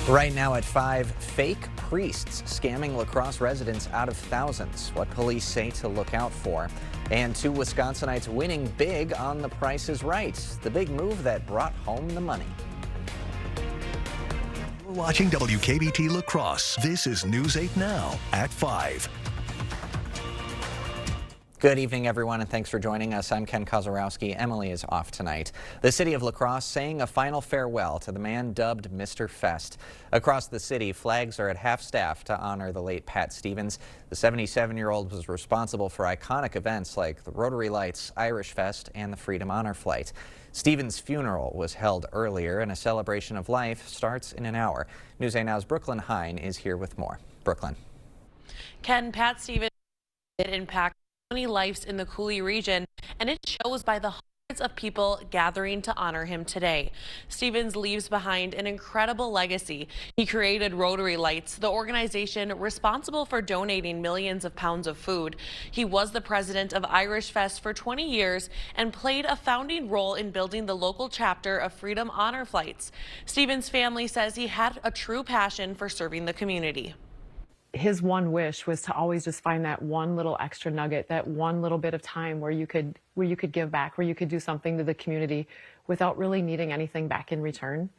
Right now at 5, fake priests scamming La Crosse residents out of thousands. What police say to look out for. And 2 Wisconsinites winning big on The Price is Right. The big move that brought home the money. We're watching WKBT La Crosse. This is News 8 Now at 5. Good evening, everyone, and thanks for joining us. I'm Ken Kozorowski. Emily is off tonight. The city of La Crosse saying a final farewell to the man dubbed Mr. Fest. Across the city, flags are at half-staff to honor the late Pat Stevens. The 77-year-old was responsible for iconic events like the Rotary Lights, Irish Fest, and the Freedom Honor Flight. Stevens' funeral was held earlier, and a celebration of life starts in an hour. News 8 Now's Brooklyn Hine is here with more. Brooklyn. Ken, Pat Stevens did impact many lives in the Coulee region, and it shows by the hundreds of people gathering to honor him today. Stevens leaves behind an incredible legacy. He created Rotary Lights, the organization responsible for donating millions of pounds of food. He was the president of Irish Fest for 20 years and played a founding role in building the local chapter of Freedom Honor Flights. Stevens' family says he had a true passion for serving the community. His one wish was to always just find that one little extra nugget, that one little bit of time where you could give back, where you could do something to the community without really needing anything back in return.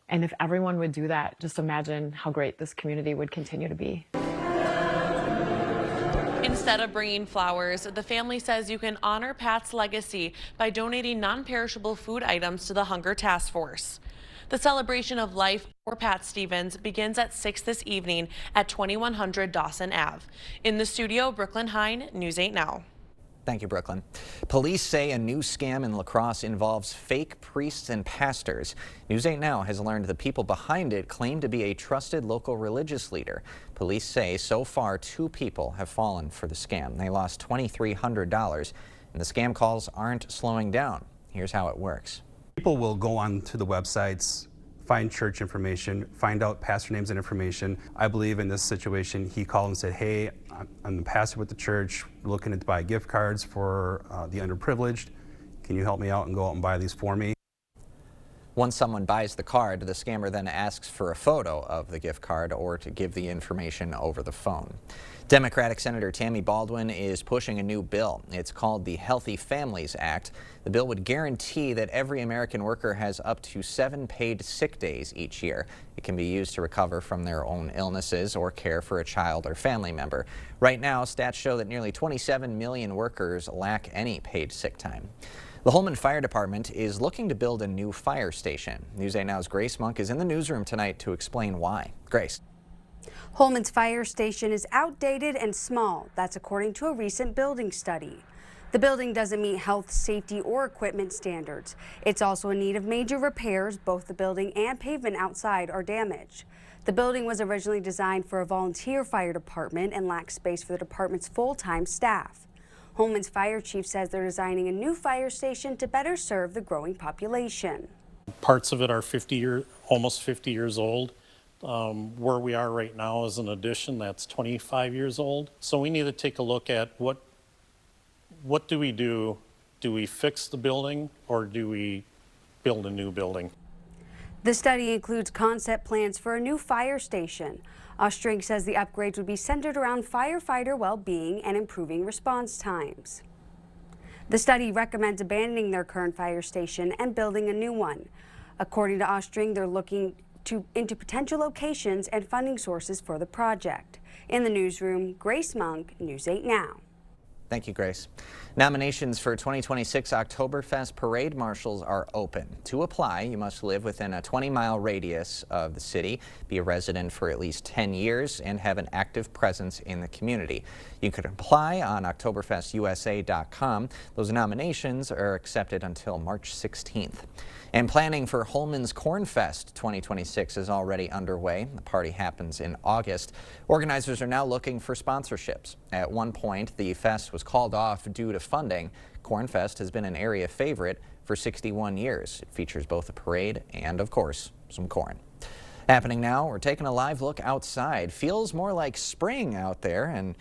And if everyone would do that, just imagine how great this community would continue to be. Instead of bringing flowers, the family says you can honor Pat's legacy by donating non-perishable food items to the Hunger Task Force. The celebration of life for Pat Stevens begins at 6 this evening at 2100 Dawson Ave. In the studio, Brooklyn Hine, News 8 Now. Thank you, Brooklyn. Police say a new scam in La Crosse involves fake priests and pastors. News 8 Now has learned the people behind it claim to be a trusted local religious leader. Police say so far 2 people have fallen for the scam. They lost $2,300, and the scam calls aren't slowing down. Here's how it works. People will go on to the websites, find church information, find out pastor names and information. I believe in this situation, he called and said, hey, I'm the pastor with the church, looking to buy gift cards for the underprivileged. Can you help me out and go out and buy these for me? Once someone buys the card, the scammer then asks for a photo of the gift card or to give the information over the phone. Democratic Senator Tammy Baldwin is pushing a new bill. It's called the Healthy Families Act. The bill would guarantee that every American worker has up to 7 paid sick days each year. It can be used to recover from their own illnesses or care for a child or family member. Right now, stats show that nearly 27 million workers lack any paid sick time. The Holmen Fire Department is looking to build a new fire station. News 8 Now's Grace Monk is in the newsroom tonight to explain why. Grace. Holmen's fire station is outdated and small. That's according to a recent building study. The building doesn't meet health, safety, or equipment standards. It's also in need of major repairs. Both the building and pavement outside are damaged. The building was originally designed for a volunteer fire department and lacks space for the department's full-time staff. Holmen's fire chief says they're designing a new fire station to better serve the growing population. Parts of it are almost 50 years old. Where we are right now is an addition that's 25 years old. So we need to take a look at what do we do? Do we fix the building or do we build a new building? The study includes concept plans for a new fire station. Ostring says the upgrades would be centered around firefighter well-being and improving response times. The study recommends abandoning their current fire station and building a new one. According to Ostring, they're looking into potential locations and funding sources for the project. In the newsroom, Grace Monk, News 8 Now. Thank you, Grace. Nominations for 2026 Oktoberfest parade marshals are open. To apply, you must live within a 20-mile radius of the city, be a resident for at least 10 years, and have an active presence in the community. You can apply on OktoberfestUSA.com. Those nominations are accepted until March 16th. And planning for Holmen's Corn Fest 2026 is already underway. The party happens in August. Organizers are now looking for sponsorships. At one point, the fest was called off due to funding. Corn Fest has been an area favorite for 61 years. It features both a parade and, of course, some corn. Happening now, we're taking a live look outside. Feels more like spring out there, and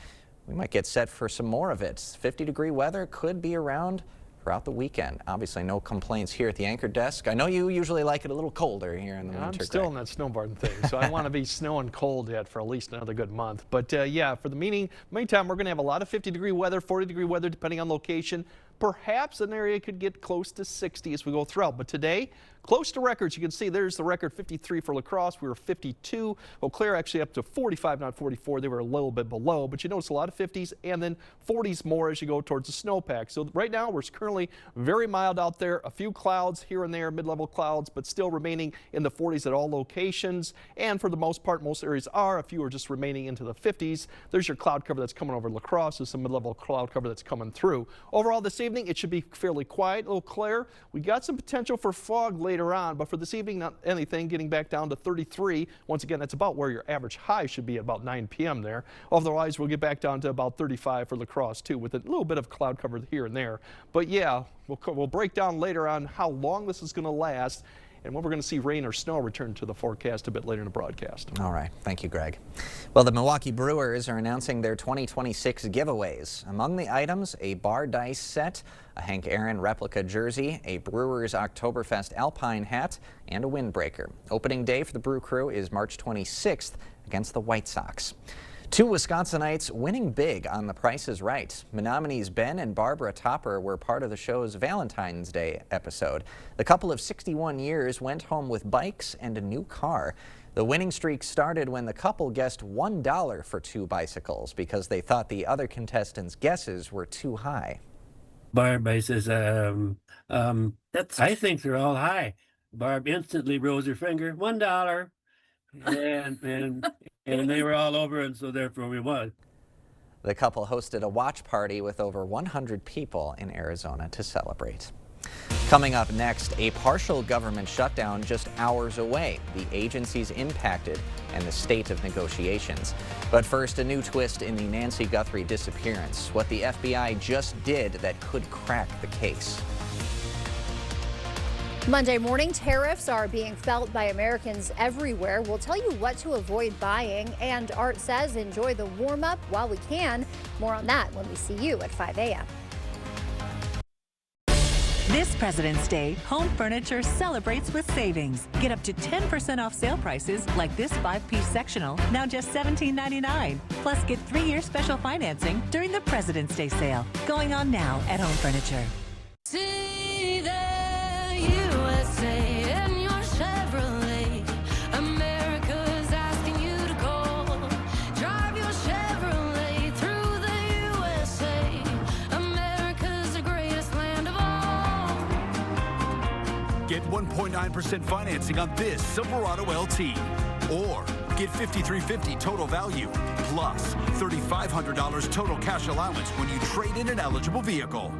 we might get set for some more of it. 50-degree weather could be around throughout the weekend. Obviously, no complaints here at the Anchor Desk. I know you usually like it a little colder here in the winter. I'm still in that snowboarding thing, so I want to be snow and cold yet for at least another good month. But yeah, for the meantime, we're going to have a lot of 50-degree weather, 40-degree weather, depending on location. Perhaps an area could get close to 60 as we go throughout. But today, close to records. You can see there's the record 53 for La Crosse. We were 52. Eau Claire actually up to 45, not 44. They were a little bit below. But you notice a lot of 50s and then 40s more as you go towards the snowpack. So right now, we're currently very mild out there. A few clouds here and there, mid-level clouds, but still remaining in the 40s at all locations. And for the most part, most areas are. A few are just remaining into the 50s. There's your cloud cover that's coming over La Crosse. There's some mid-level cloud cover that's coming through. Overall, this evening, it should be fairly quiet. Eau Claire, we got some potential for fog later on, but for this evening, not anything, getting back down to 33. Once again, that's about where your average high should be at about 9 p.m. there. Otherwise, we'll get back down to about 35 for La Crosse, too, with a little bit of cloud cover here and there. But yeah, we'll break down later on how long this is going to last and when we're going to see rain or snow return to the forecast a bit later in the broadcast. All right. Thank you, Greg. Well, the Milwaukee Brewers are announcing their 2026 giveaways. Among the items, a bar dice set, a Hank Aaron replica jersey, a Brewers Oktoberfest Alpine hat, and a windbreaker. Opening day for the Brew Crew is March 26th against the White Sox. Two Wisconsinites winning big on The Price is Right. Menominees Ben and Barbara Topper were part of the show's Valentine's Day episode. The couple of 61 years went home with bikes and a new car. The winning streak started when the couple guessed $1 for two bicycles because they thought the other contestants' guesses were too high. Barb, I says, I think they're all high. Barb instantly rose her finger, $1. And they were all over, and so therefore we won. The couple hosted a watch party with over 100 people in Arizona to celebrate. Coming up next, a partial government shutdown just hours away, the agencies impacted, and the state of negotiations. But first, a new twist in the Nancy Guthrie disappearance, what the FBI just did that could crack the case. Monday morning, tariffs are being felt by Americans everywhere. We'll tell you what to avoid buying. And Art says enjoy the warm-up while we can. More on that when we see you at 5 a.m. This President's Day, Home Furniture celebrates with savings. Get up to 10% off sale prices like this 5-piece sectional, now just $17.99. Plus get 3-year special financing during the President's Day sale, going on now at Home Furniture. See the USA in your Chevrolet. America's asking you to call. Drive your Chevrolet through the USA. America's the greatest land of all. Get 1.9% financing on this Silverado LT. Or get $5,350 total value plus $3,500 total cash allowance when you trade in an eligible vehicle.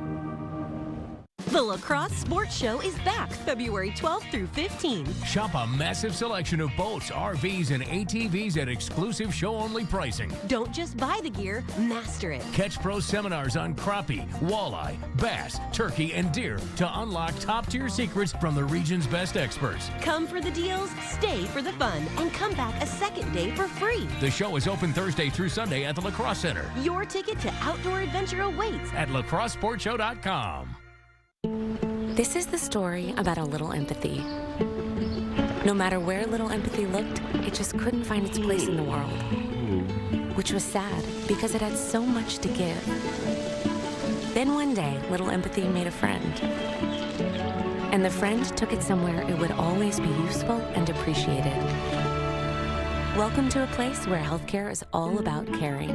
The La Crosse Sports Show is back February 12th through 15th. Shop a massive selection of boats, RVs, and ATVs at exclusive show-only pricing. Don't just buy the gear, master it. Catch pro seminars on crappie, walleye, bass, turkey, and deer to unlock top-tier secrets from the region's best experts. Come for the deals, stay for the fun, and come back a second day for free. The show is open Thursday through Sunday at the La Crosse Center. Your ticket to outdoor adventure awaits at lacrossesportshow.com. This is the story about a little empathy. No matter where little empathy looked, it just couldn't find its place in the world. Which was sad, because it had so much to give. Then one day, little empathy made a friend. And the friend took it somewhere it would always be useful and appreciated. Welcome to a place where healthcare is all about caring.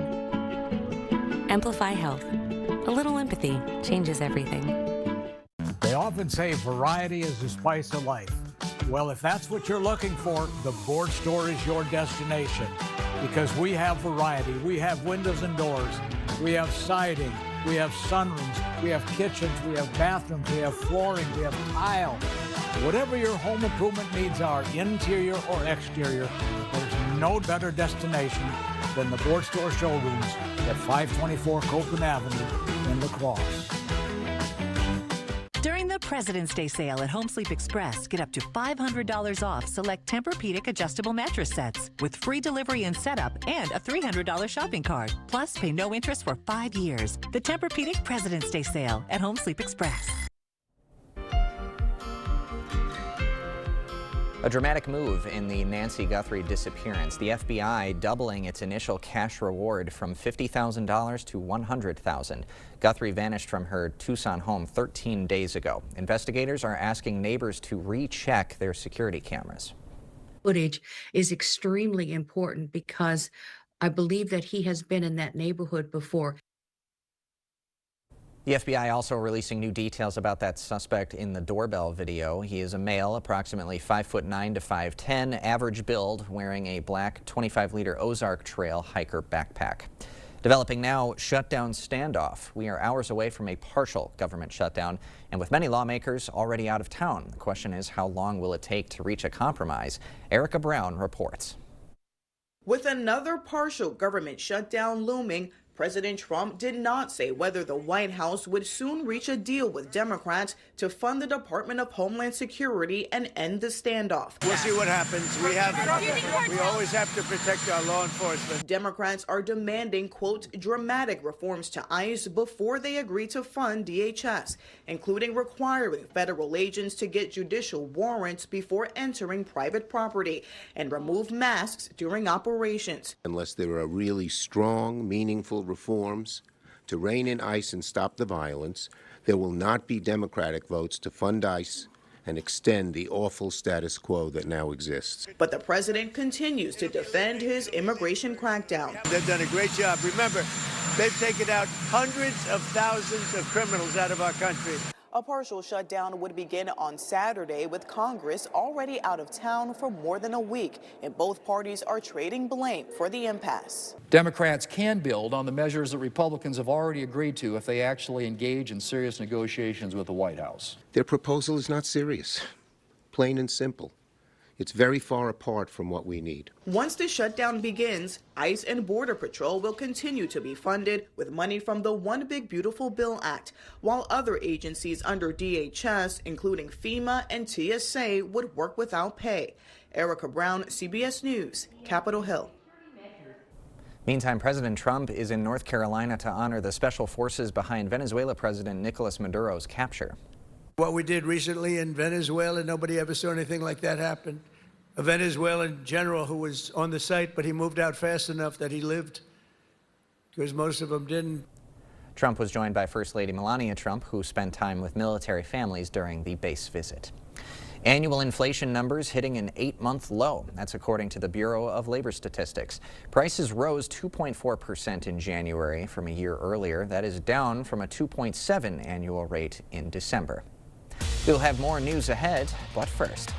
Amplify Health. A little empathy changes everything. They often say variety is the spice of life. Well, if that's what you're looking for, the Board Store is your destination because we have variety. We have windows and doors. We have siding. We have sunrooms. We have kitchens. We have bathrooms. We have flooring. We have tile. Whatever your home improvement needs are, interior or exterior, there's no better destination than the Board Store showrooms at 524 Copeland Avenue in La Crosse. During the President's Day sale at Home Sleep Express, get up to $500 off select Tempur-Pedic adjustable mattress sets with free delivery and setup and a $300 shopping cart. Plus, pay no interest for 5 years. The Tempur-Pedic President's Day sale at Home Sleep Express. A dramatic move in the Nancy Guthrie disappearance. The FBI doubling its initial cash reward from $50,000 to $100,000. Guthrie vanished from her Tucson home 13 days ago. Investigators are asking neighbors to recheck their security cameras. Footage is extremely important because I believe that he has been in that neighborhood before. The FBI also releasing new details about that suspect in the doorbell video. He is a male, approximately 5'9" to 5'10", average build, wearing a black 25-liter Ozark Trail hiker backpack. Developing now, shutdown standoff. We are hours away from a partial government shutdown, and with many lawmakers already out of town, the question is, how long will it take to reach a compromise? Erica Brown reports. With another partial government shutdown looming, President Trump did not say whether the White House would soon reach a deal with Democrats to fund the Department of Homeland Security and end the standoff. We'll see what happens. We always have to protect our law enforcement. Democrats are demanding, quote, dramatic reforms to ICE before they agree to fund DHS, including requiring federal agents to get judicial warrants before entering private property and remove masks during operations. Unless there are really strong, meaningful reforms to rein in ICE and stop the violence, there will not be Democratic votes to fund ICE and extend the awful status quo that now exists. But the president continues to defend his immigration crackdown. They've done a great job. Remember, they've taken out hundreds of thousands of criminals out of our country. A partial shutdown would begin on Saturday, with Congress already out of town for more than a week, and both parties are trading blame for the impasse. Democrats can build on the measures that Republicans have already agreed to if they actually engage in serious negotiations with the White House. Their proposal is not serious, plain and simple. It's very far apart from what we need. Once the shutdown begins, ICE and Border Patrol will continue to be funded with money from the One Big Beautiful Bill Act, while other agencies under DHS, including FEMA and TSA, would work without pay. Erica Brown, CBS News, Capitol Hill. Meantime, President Trump is in North Carolina to honor the special forces behind Venezuela President Nicolas Maduro's capture. What we did recently in Venezuela, nobody ever saw anything like that happen. A Venezuelan general who was on the site, but he moved out fast enough that he lived, because most of them didn't. Trump was joined by First Lady Melania Trump, who spent time with military families during the base visit. Annual inflation numbers hitting an 8-month low. That's according to the Bureau of Labor Statistics. Prices rose 2.4% in January from a year earlier. That is down from a 2.7% annual rate in December. We'll have more news ahead, but first.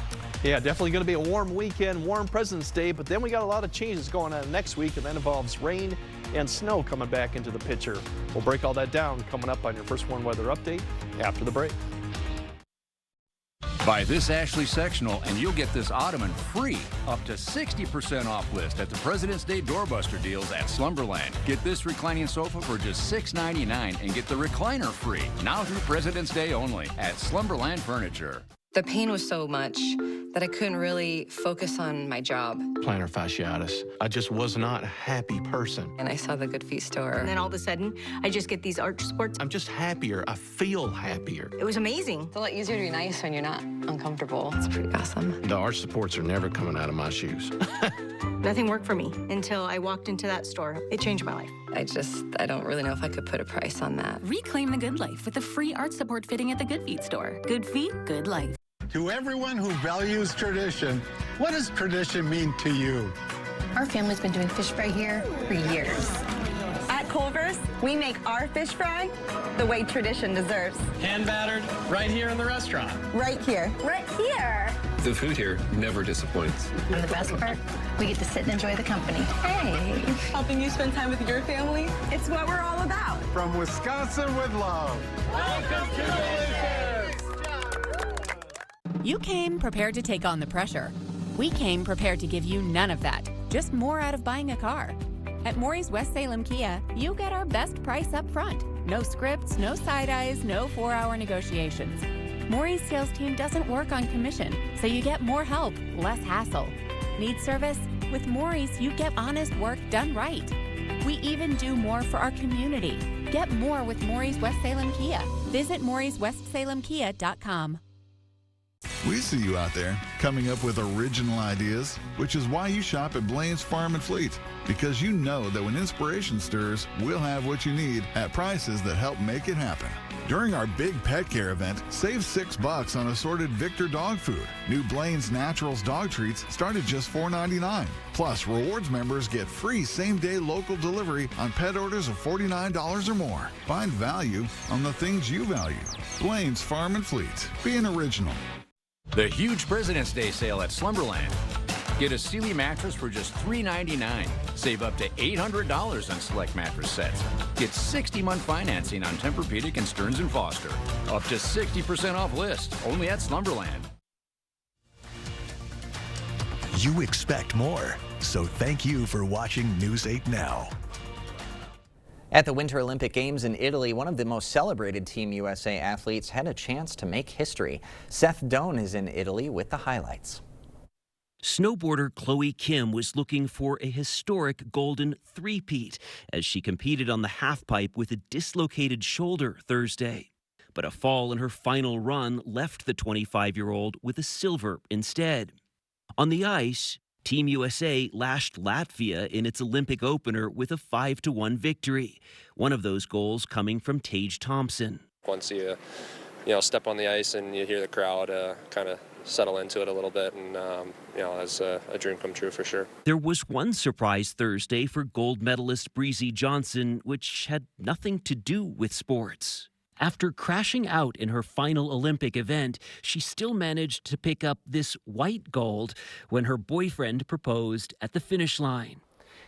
Yeah, definitely going to be a warm weekend, warm President's Day, but then we got a lot of changes going on next week, and that involves rain and snow coming back into the picture. We'll break all that down coming up on your First One Weather Update after the break. Buy this Ashley sectional and you'll get this ottoman free. Up to 60% off list at the President's Day doorbuster deals at Slumberland. Get this reclining sofa for just $6.99 and get the recliner free. Now through President's Day only at Slumberland Furniture. The pain was so much that I couldn't really focus on my job. Plantar fasciitis. I just was not a happy person. And I saw the Good Feet store. And then all of a sudden, I just get these arch supports. I'm just happier. I feel happier. It was amazing. It's a lot easier to be nice when you're not uncomfortable. It's pretty awesome. The arch supports are never coming out of my shoes. Nothing worked for me until I walked into that store. It changed my life. I don't really know if I could put a price on that. Reclaim the good life with the free arch support fitting at the Good Feet store. Good feet, good life. To everyone who values tradition, what does tradition mean to you? Our family's been doing fish fry here for years. At Culver's, we make our fish fry the way tradition deserves. Hand battered, right here in the restaurant. Right here. Right here. The food here never disappoints. And the best part, we get to sit and enjoy the company. Hey. Helping you spend time with your family, it's what we're all about. From Wisconsin with love. Welcome to Delicious! You came prepared to take on the pressure. We came prepared to give you none of that, just more out of buying a car. At Maury's West Salem Kia, you get our best price up front. No scripts, no side eyes, no 4-hour negotiations. Maury's sales team doesn't work on commission, so you get more help, less hassle. Need service? With Maury's, you get honest work done right. We even do more for our community. Get more with Maury's West Salem Kia. Visit MaurysWestSalemKia.com. We see you out there coming up with original ideas, which is why you shop at Blaine's Farm and Fleet, because you know that when inspiration stirs, we'll have what you need at prices that help make it happen. During our big pet care event, save $6 on assorted Victor dog food. New Blaine's Naturals dog treats start at just $4.99. Plus, rewards members get free same-day local delivery on pet orders of $49 or more. Find value on the things you value. Blaine's Farm and Fleet. Be an original. The huge President's Day sale at Slumberland. Get a Sealy mattress for just $399. Save up to $800 on select mattress sets. Get 60-month financing on Tempur-Pedic and Stearns & Foster. Up to 60% off list, only at Slumberland. You expect more, so thank you for watching News 8 Now. At the Winter Olympic Games in Italy, one of the most celebrated Team USA athletes had a chance to make history. Seth Doane is in Italy with the highlights. Snowboarder Chloe Kim was looking for a historic golden three-peat as she competed on the halfpipe with a dislocated shoulder Thursday. But a fall in her final run left the 25-year-old with a silver instead. On the ice, Team USA lashed Latvia in its Olympic opener with a 5-1 victory. One of those goals coming from Tage Thompson. Once you step on the ice and you hear the crowd kind of settle into it a little bit, and that's a dream come true for sure. There was one surprise Thursday for gold medalist Breezy Johnson, which had nothing to do with sports. After crashing out in her final Olympic event, she still managed to pick up this white gold when her boyfriend proposed at the finish line.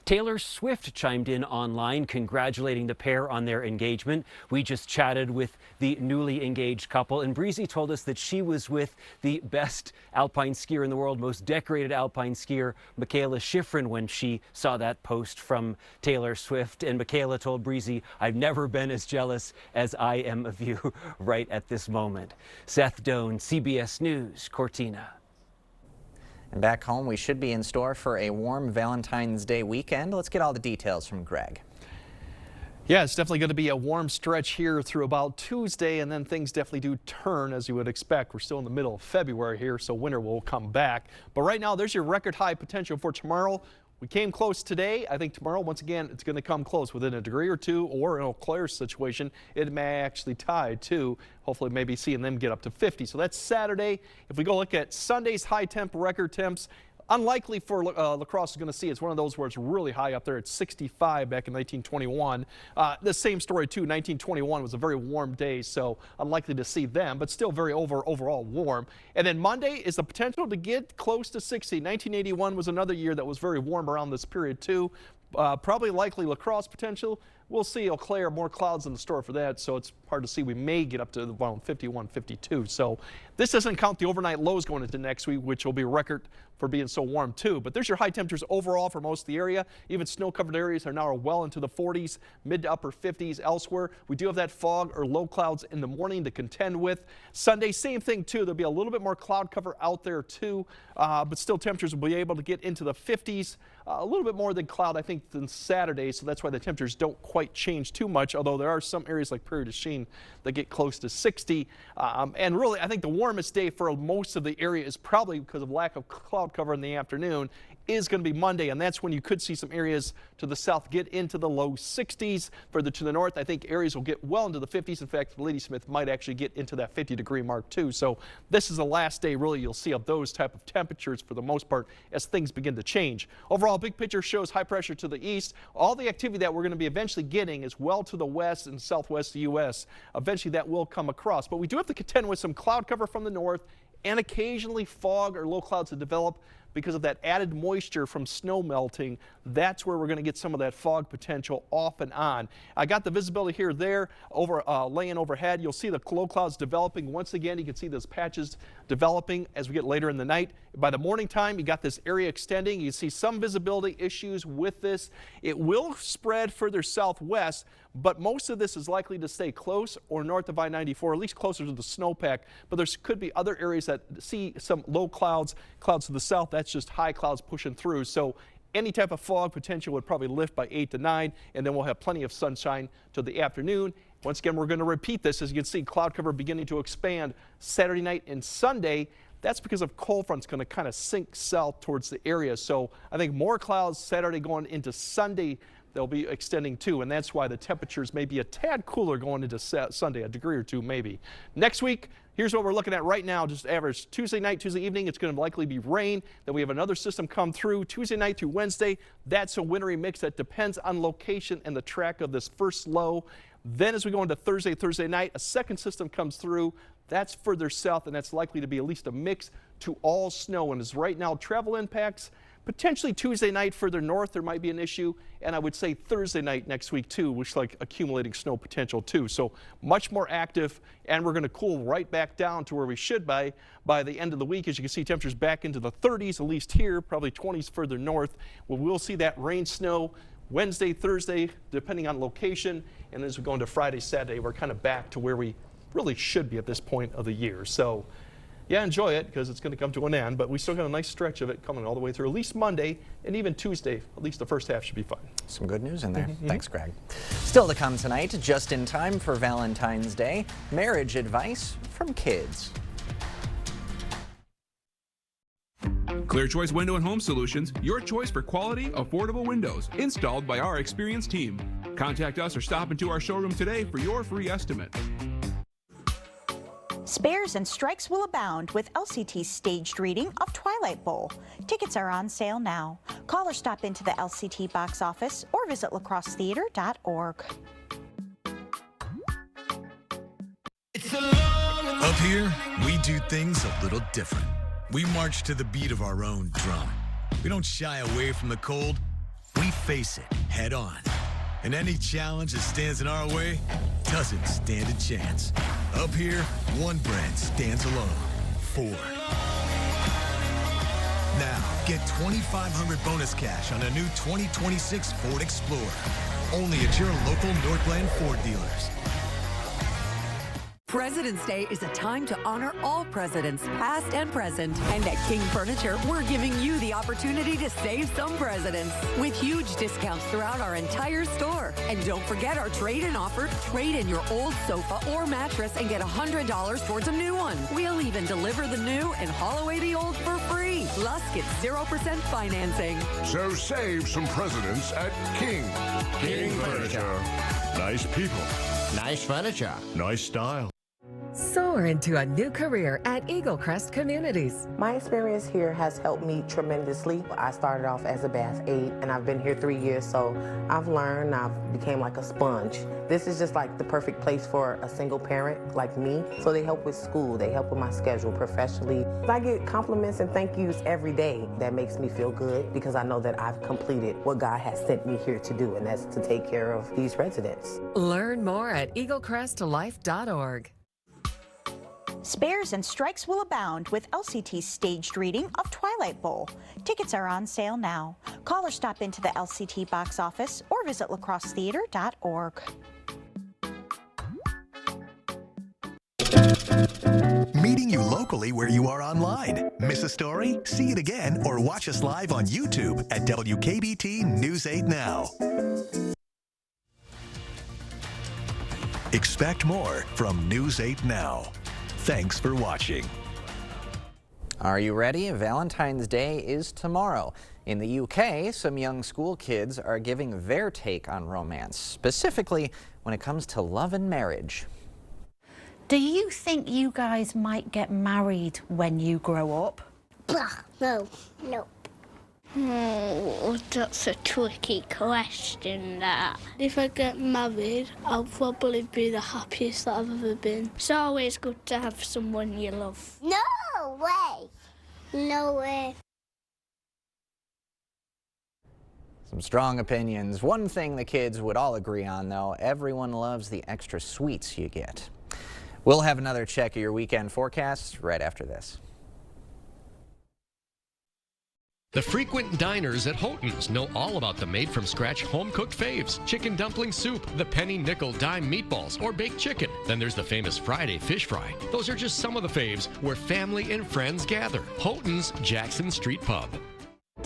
Taylor Swift chimed in online congratulating the pair on their engagement. We just chatted with the newly engaged couple, and Breezy told us that she was with the best alpine skier in the world, most decorated alpine skier, Mikaela Shiffrin, when she saw that post from Taylor Swift. And Mikaela told Breezy, "I've never been as jealous as I am of you right at this moment." Seth Doane, CBS News, Cortina. And back home, we should be in store for a warm Valentine's Day weekend. Let's get all the details from Greg. Yeah, it's definitely going to be a warm stretch here through about Tuesday, and then things definitely do turn as you would expect. We're still in the middle of February here, so winter will come back. But right now, there's your record high potential for tomorrow. We came close today. I think tomorrow, once again, it's going to come close within a degree or two, or in Eau Claire's situation, it may actually tie too. Hopefully, maybe seeing them get up to 50. So that's Saturday. If we go look at Sunday's high temp record temps, unlikely for La Crosse is going to see. It's one of those where it's really high up there. It's 65 back in 1921. The same story too. 1921 was a very warm day, so unlikely to see them, but still very overall warm. And then Monday is the potential to get close to 60. 1981 was another year that was very warm around this period too. Probably likely La Crosse potential. We'll see Eau Claire, more clouds in the store for that, so it's hard to see. We may get up to around 51, 52. So this doesn't count the overnight lows going into next week, which will be a record for being so warm too. But there's your high temperatures overall for most of the area. Even snow-covered areas are now well into the 40s, mid to upper 50s elsewhere. We do have that fog or low clouds in the morning to contend with. Sunday, same thing too. There'll be a little bit more cloud cover out there too, but still temperatures will be able to get into the 50s. A little bit more than cloud, I think, than Saturday, so that's why the temperatures don't quite change too much, although there are some areas like Prairie du Chien that get close to 60. And really, I think the warmest day for most of the area is probably because of lack of cloud cover in the afternoon is going to be Monday, and that's when you could see some areas to the south get into the low 60s. Further to the north, I think areas will get well into the 50s. In fact, Ladysmith might actually get into that 50-degree mark too. So this is the last day really you'll see of those type of temperatures for the most part as things begin to change. Overall, big picture shows high pressure to the east. All the activity that we're going to be eventually getting is well to the west and southwest of the U.S. Eventually that will come across, but we do have to contend with some cloud cover from the north and occasionally fog or low clouds that develop because of that added moisture from snow melting. That's where we're going to get some of that fog potential off and on. I got the visibility here there over laying overhead. You'll see the low clouds developing. Once again, you can see those patches developing as we get later in the night. By the morning time, you got this area extending. You see some visibility issues with this. It will spread further southwest, but most of this is likely to stay close or north of I-94, at least closer to the snowpack. But there could be other areas that see some low clouds, clouds to the south. That's just high clouds pushing through. So any type of fog potential would probably lift by 8 to 9, and then we'll have plenty of sunshine to the afternoon. Once again, we're going to repeat this. As you can see, cloud cover beginning to expand Saturday night and Sunday. That's because of cold front's going to kind of sink south towards the area. So I think more clouds Saturday going into Sunday. They'll be extending too, and that's why the temperatures may be a tad cooler going into Sunday, a degree or two maybe. Next week, here's what we're looking at right now, just average. Tuesday night, Tuesday evening, it's going to likely be rain. Then we have another system come through Tuesday night through Wednesday. That's a wintry mix that depends on location and the track of this first low. Then as we go into Thursday night, a second system comes through. That's further south, and that's likely to be at least a mix to all snow. And as right now, travel impacts, potentially Tuesday night further north, there might be an issue. And I would say Thursday night next week too, which like accumulating snow potential too. So much more active, and we're going to cool right back down to where we should by the end of the week. As you can see, temperatures back into the 30s, at least here, probably 20s further north. Well, we'll see that rain, snow Wednesday, Thursday, depending on location. And as we go into Friday, Saturday, we're kind of back to where we really should be at this point of the year. So yeah, enjoy it because it's going to come to an end, but we still got a nice stretch of it coming all the way through, at least Monday and even Tuesday. At least the first half should be fine. Some good news in there. Thanks, Greg. Still to come tonight, just in time for Valentine's Day, marriage advice from kids. Clear Choice Window and Home Solutions, your choice for quality, affordable windows installed by our experienced team. Contact us or stop into our showroom today for your free estimate. Spares and strikes will abound with LCT's staged reading of Twilight Bowl. Tickets are on sale now. Call or stop into the LCT box office or visit lacrossetheater.org. Up here, we do things a little different. We march to the beat of our own drum. We don't shy away from the cold. We face it head on. And any challenge that stands in our way doesn't stand a chance. Up here, one brand stands alone. Ford. Now, get $2,500 bonus cash on a new 2026 Ford Explorer. Only at your local Northland Ford dealers. President's Day is a time to honor all presidents, past and present. And at King Furniture, we're giving you the opportunity to save some presidents with huge discounts throughout our entire store. And don't forget our trade-in offer. Trade in your old sofa or mattress and get $100 towards a new one. We'll even deliver the new and haul away the old for free. Plus, get 0% financing. So save some presidents at King. King Furniture. Nice people. Nice furniture. Nice style. Soar into a new career at Eagle Crest Communities. My experience here has helped me tremendously. I started off as a bath aide and I've been here 3 years, so I've learned, I've became like a sponge. This is just like the perfect place for a single parent like me. So they help with school, they help with my schedule professionally. I get compliments and thank yous every day. That makes me feel good because I know that I've completed what God has sent me here to do, and that's to take care of these residents. Learn more at eaglecrestlife.org. Spares and strikes will abound with LCT's staged reading of Twilight Bowl. Tickets are on sale now. Call or stop into the LCT box office or visit lacrossetheater.org. Meeting you locally where you are online. Miss a story? See it again or watch us live on YouTube at WKBT News 8 Now. Expect more from News 8 Now. Thanks for watching. Are you ready? Valentine's Day is tomorrow. In the UK, some young school kids are giving their take on romance, specifically when it comes to love and marriage. Do you think you guys might get married when you grow up? No. Oh, that's a tricky question, that. If I get married, I'll probably be the happiest that I've ever been. It's always good to have someone you love. No way! No way. Some strong opinions. One thing the kids would all agree on, though, everyone loves the extra sweets you get. We'll have another check of your weekend forecasts right after this. The frequent diners at Houghton's know all about the made-from-scratch home-cooked faves. Chicken dumpling soup, the penny nickel dime meatballs, or baked chicken. Then there's the famous Friday fish fry. Those are just some of the faves where family and friends gather. Houghton's Jackson Street Pub.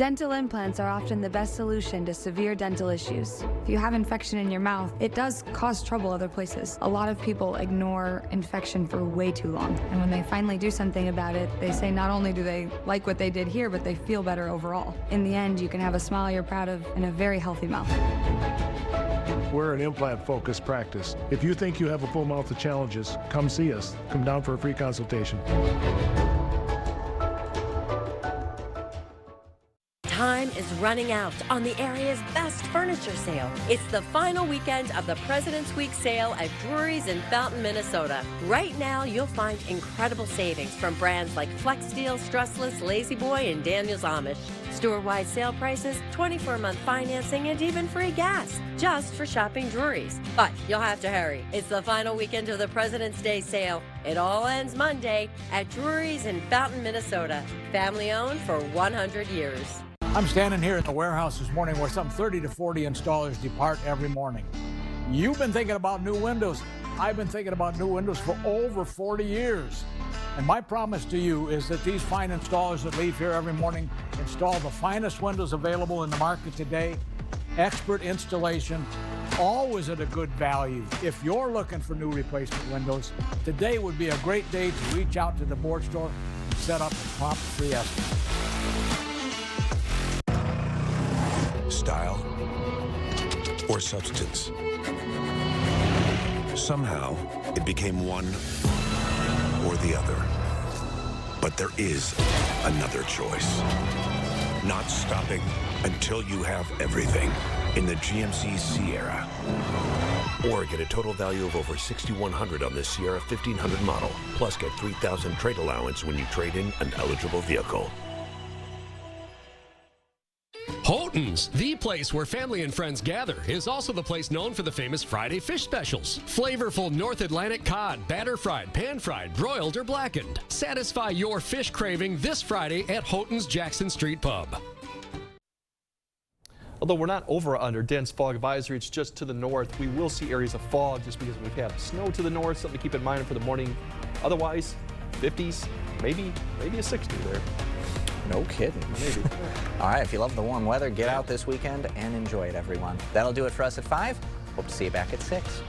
Dental implants are often the best solution to severe dental issues. If you have infection in your mouth, it does cause trouble other places. A lot of people ignore infection for way too long. And when they finally do something about it, they say not only do they like what they did here, but they feel better overall. In the end, you can have a smile you're proud of and a very healthy mouth. We're an implant-focused practice. If you think you have a full mouth of challenges, come see us. Come down for a free consultation. Time is running out on the area's best furniture sale. It's the final weekend of the President's Week sale at Drury's in Fountain, Minnesota. Right now, you'll find incredible savings from brands like FlexSteel, Stressless, La-Z-Boy, and Daniels Amish. Store-wide sale prices, 24-month financing, and even free gas, just for shopping Drury's. But you'll have to hurry. It's the final weekend of the President's Day sale. It all ends Monday at Drury's in Fountain, Minnesota. Family-owned for 100 years. I'm standing here at the warehouse this morning where some 30 to 40 installers depart every morning. You've been thinking about new windows. I've been thinking about new windows for over 40 years. And my promise to you is that these fine installers that leave here every morning install the finest windows available in the market today, expert installation, always at a good value. If you're looking for new replacement windows, today would be a great day to reach out to the board store and set up a prompt free estimate. Style or substance. Somehow, it became one or the other. But there is another choice. Not stopping until you have everything in the GMC Sierra. Or get a total value of over $6,100 on this Sierra 1500 model. Plus get $3,000 trade allowance when you trade in an eligible vehicle. Houghton's, the place where family and friends gather, is also the place known for the famous Friday fish specials. Flavorful North Atlantic cod, batter fried, pan fried, broiled, or blackened. Satisfy your fish craving this Friday at Houghton's Jackson Street Pub. Although we're not over or under dense fog advisory, it's just to the north. We will see areas of fog just because we've had snow to the north, something to keep in mind for the morning. Otherwise, 50s, maybe a 60 there. No kidding. Maybe. All right, if you love the warm weather, get out this weekend and enjoy it, everyone. That'll do it for us at 5. Hope to see you back at 6.